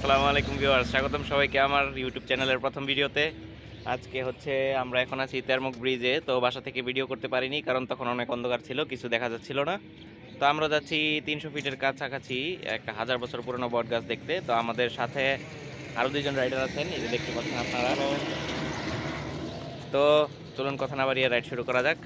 আসসালামু আলাইকুম ভিউয়ার্স, স্বাগতম সবাইকে আমার ইউটিউব চ্যানেলের প্রথম ভিডিওতে। আজকে হচ্ছে আমরা এখন আছি তেরমুখ ব্রিজে। তো বাসা থেকে ভিডিও করতে পারিনি কারণ তখন অনেক অন্ধকার ছিল, কিছু দেখা যাচ্ছিল না। তো আমরা যাচ্ছি 300 ফিটের কাছাকাছি একটা 1000 বছর পুরনো বট গাছ দেখতে। তো আমাদের সাথে আরো দুইজন রাইডার আছেন, এই যে দেখতে পাচ্ছেন আপনারা। তো চলুন কথা না বাড়িয়ে রাইড শুরু করা যাক।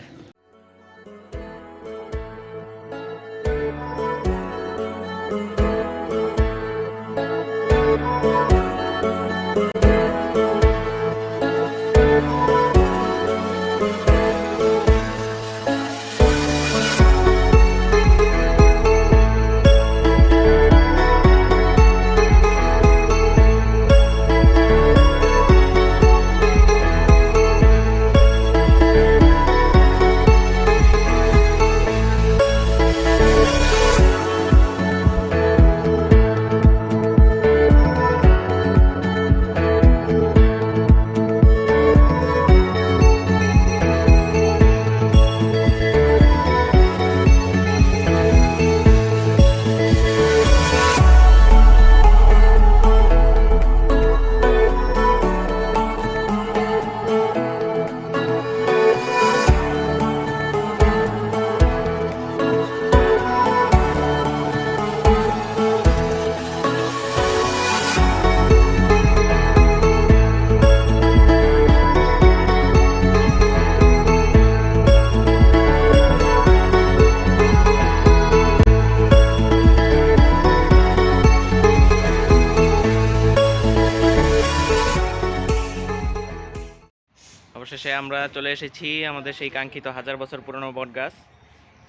অবশেষে আমরা চলে এসেছি আমাদের সেই কাঙ্ক্ষিত 1000 বছর পুরনো বট গাছ।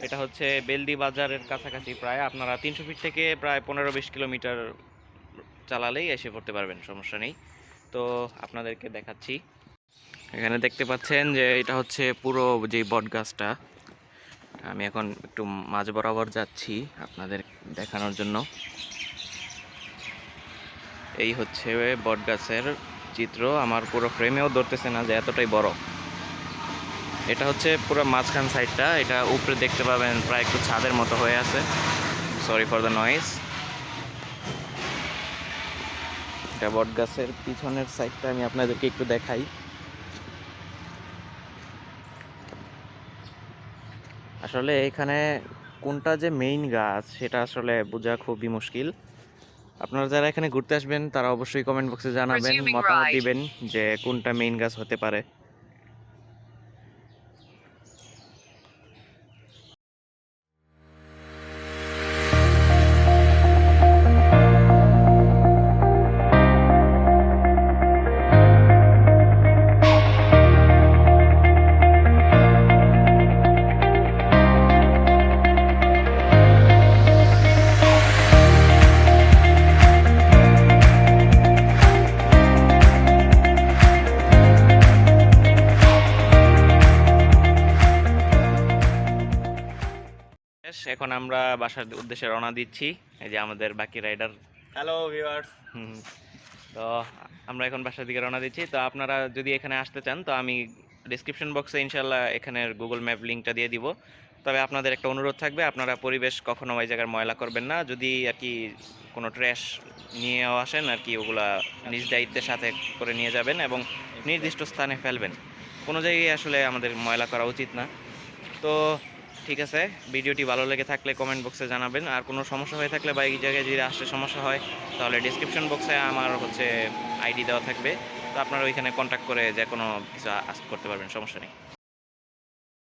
এটা হচ্ছে বেলদি বাজারের কাছাকাছি, প্রায় আপনারা 300 ফিট থেকে প্রায় 15-20 কিলোমিটার চালালেই এসে পড়তে পারবেন, সমস্যা নেই। তো আপনাদেরকে দেখাচ্ছি, এখানে দেখতে পাচ্ছেন যে এটা হচ্ছে পুরো যে বট গাছটা। আমি এখন একটু মাঝ বরাবর যাচ্ছি আপনাদের দেখানোর জন্য। এই হচ্ছে বট গাছের চিত্র, আমার পুরো ফ্রেমেও ধরতেছে না যে এতটাই বড়। এটা হচ্ছে পুরো মাঝখান সাইডটা, এটা উপরে দেখতে পাবেন প্রায় একটু ছাদের মতো হয়ে আছে। Sorry for the noise. এটা বট গাছের পিছনের সাইডটা আমি আপনাদেরকে একটু দেখাই। আসলে এখানে কোনটা যে মেইন গাছ সেটা আসলে বোঝা খুবই মুশকিল। আপনারা যারা এখানে ঘুরতে আসবেন তারা অবশ্যই কমেন্ট বক্সে জানাবেন, মতামত দিবেন যে কোনটা মেইন গাছ হতে পারে। এখন আমরা বাসার উদ্দেশ্যে রওনা দিচ্ছি। এই যে আমাদের বাকি রাইডার। Hello viewers. তো আমরা এখন বাসার দিকে রওনা দিচ্ছি। তো আপনারা যদি এখানে আসতে চান তো আমি ডিসক্রিপশন বক্সে ইনশাল্লাহ এখানের গুগল ম্যাপ লিঙ্কটা দিয়ে দিব। তবে আপনাদের একটা অনুরোধ থাকবে, আপনারা পরিবেশ কখনো ওই জায়গার ময়লা করবেন না। যদি আর কি কোনো ট্র্যাশ নিয়েও আসেন আর কি, ওগুলা নিজ দায়িত্বের সাথে করে নিয়ে যাবেন এবং নির্দিষ্ট স্থানে ফেলবেন। কোনো জায়গায় আসলে আমাদের ময়লা করা উচিত না। তো ঠিক আছে, ভিডিওটি ভালো লেগে থাকলে কমেন্ট বক্সে জানাবেন। আর কোনো সমস্যা হয়ে থাকলে বা এই জায়গায় যদি আসতে সমস্যা হয় তাহলে ডিসক্রিপশন বক্সে আমার হচ্ছে আইডি দেওয়া থাকবে। তো আপনারা ওইখানে কন্ট্যাক্ট করে যে কোনো কিছু আস্ক করতে পারবেন, সমস্যা নেই।